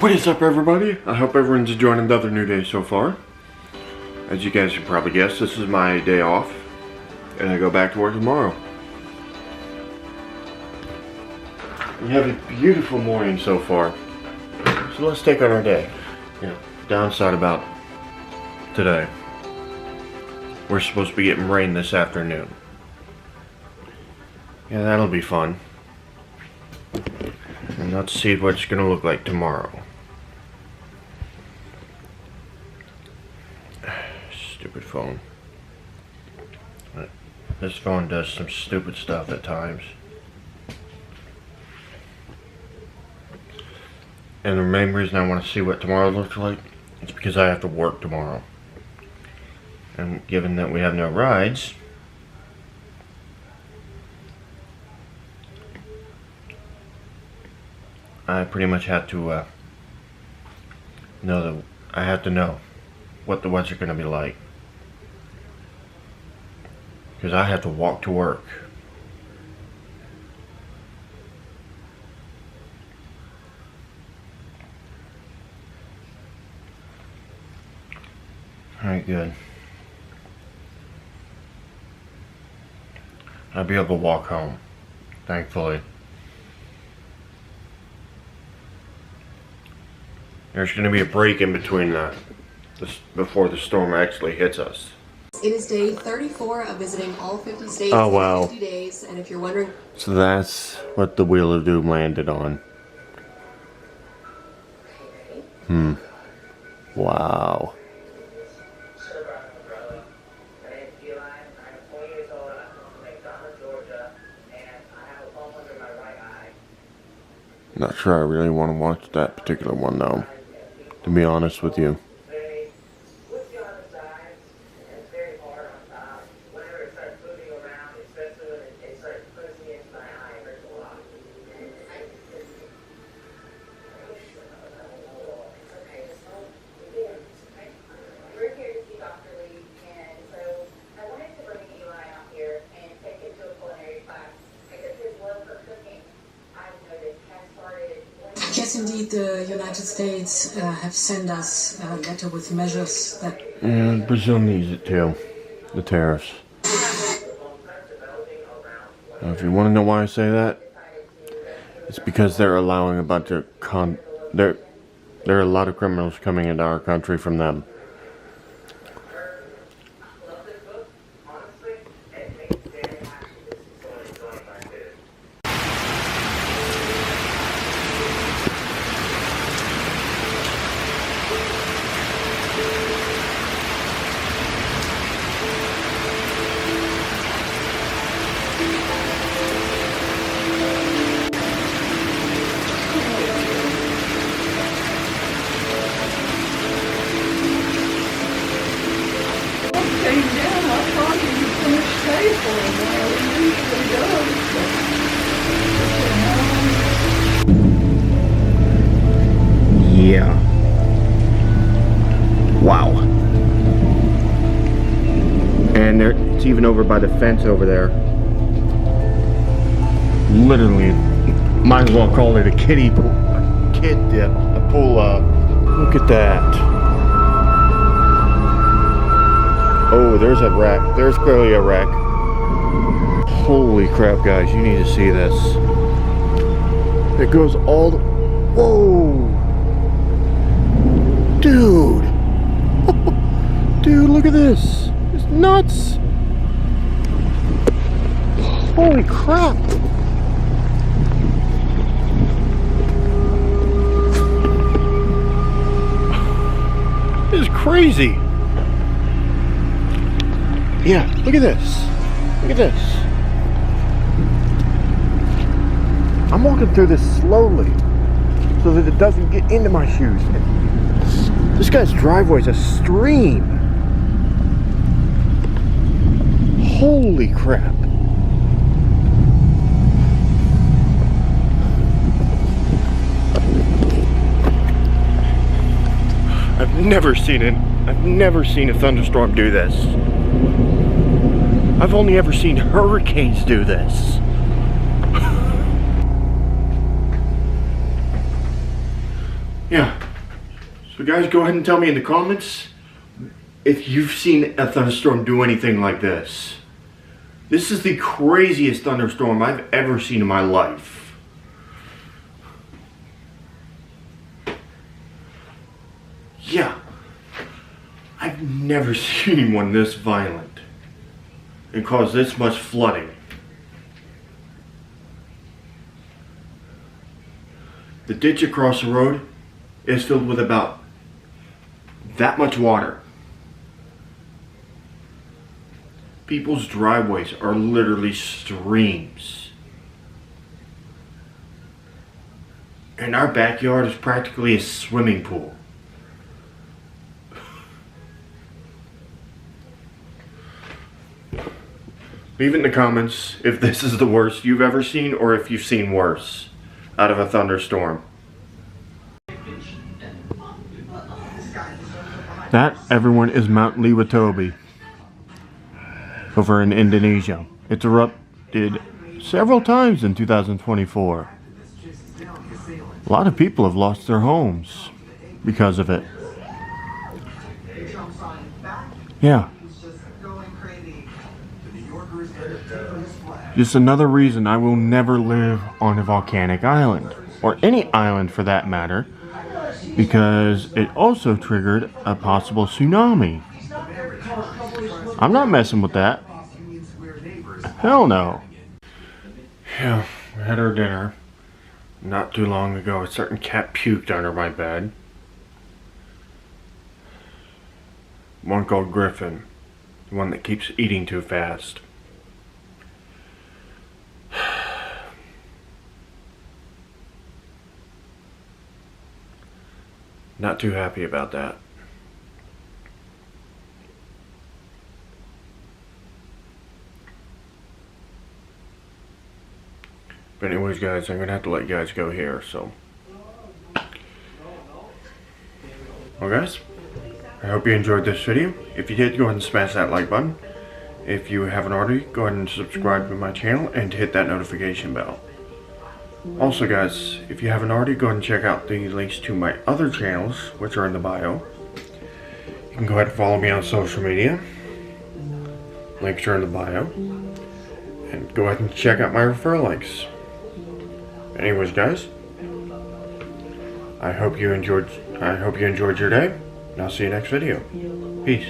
What is up, everybody? I hope everyone's enjoying another new day so far. As you guys can probably guess, this is my day off, and I go back to work tomorrow. We have a beautiful morning so far, so let's take on our day. Downside about today, we're supposed to be getting rain this afternoon. Yeah, that'll be fun. And let's see what it's gonna look like tomorrow. Stupid phone. This phone does some stupid stuff at times. And the main reason I want to see what tomorrow looks like is because I have to work tomorrow. And given that we have no rides, I pretty much have to know what the weather's going to be like. Because I have to walk to work. Alright, good. I'll be able to walk home, thankfully. There's going to be a break in between before the storm actually hits us. It is day 34 of visiting all 50 states Oh, wow. in 50 days, and if you're wondering... So that's what the Wheel of Doom landed on. Wow. Not sure I really want to watch that particular one though, to be honest with you. Yes, indeed, the United States have sent us a letter with measures that... And Brazil needs it too, the tariffs. Now, if you want to know why I say that, it's because they're allowing a bunch of there are a lot of criminals coming into our country from them. Yeah. Wow. And it's even over by the fence over there. Literally, might as well call it a kiddie pool. A kid dip. A pool. Look at that. Oh, there's a wreck. There's clearly a wreck. Holy crap, guys. You need to see this. It goes all the... Whoa! Dude! Dude, look at this! It's nuts! Holy crap! This is crazy! Yeah, look at this! Look at this! I'm walking through this slowly so that it doesn't get into my shoes. This guy's driveway is a stream. Holy crap. I've never seen a thunderstorm do this. I've only ever seen hurricanes do this. Yeah. So guys, go ahead and tell me in the comments if you've seen a thunderstorm do anything like this. This is the craziest thunderstorm I've ever seen in my life. Yeah. I've never seen one this violent and cause this much flooding. The ditch across the road is filled with about that much water. People's driveways are literally streams. And our backyard is practically a swimming pool. Leave in the comments if this is the worst you've ever seen or if you've seen worse out of a thunderstorm. That, everyone, is Mount Lewobi over in Indonesia. It's erupted several times in 2024. A lot of people have lost their homes because of it. Yeah. Just another reason I will never live on a volcanic island, or any island for that matter, because it also triggered a possible tsunami. I'm not messing with that. Hell no. Yeah, we had our dinner not too long ago. A certain cat puked under my bed. One called Griffin, the one that keeps eating too fast. Not too happy about that. But anyways, guys, I'm gonna have to let you guys go here, so. Well, guys, I hope you enjoyed this video. If you did, go ahead and smash that like button. If you haven't already, go ahead and subscribe to my channel and hit that notification bell. Also, guys, if you haven't already, go ahead and check out the links to my other channels, which are in the bio. You can go ahead and follow me on social media. Links are in the bio. And go ahead and check out my referral links. Anyways, guys, I hope you enjoyed your day, and I'll see you next video. Peace.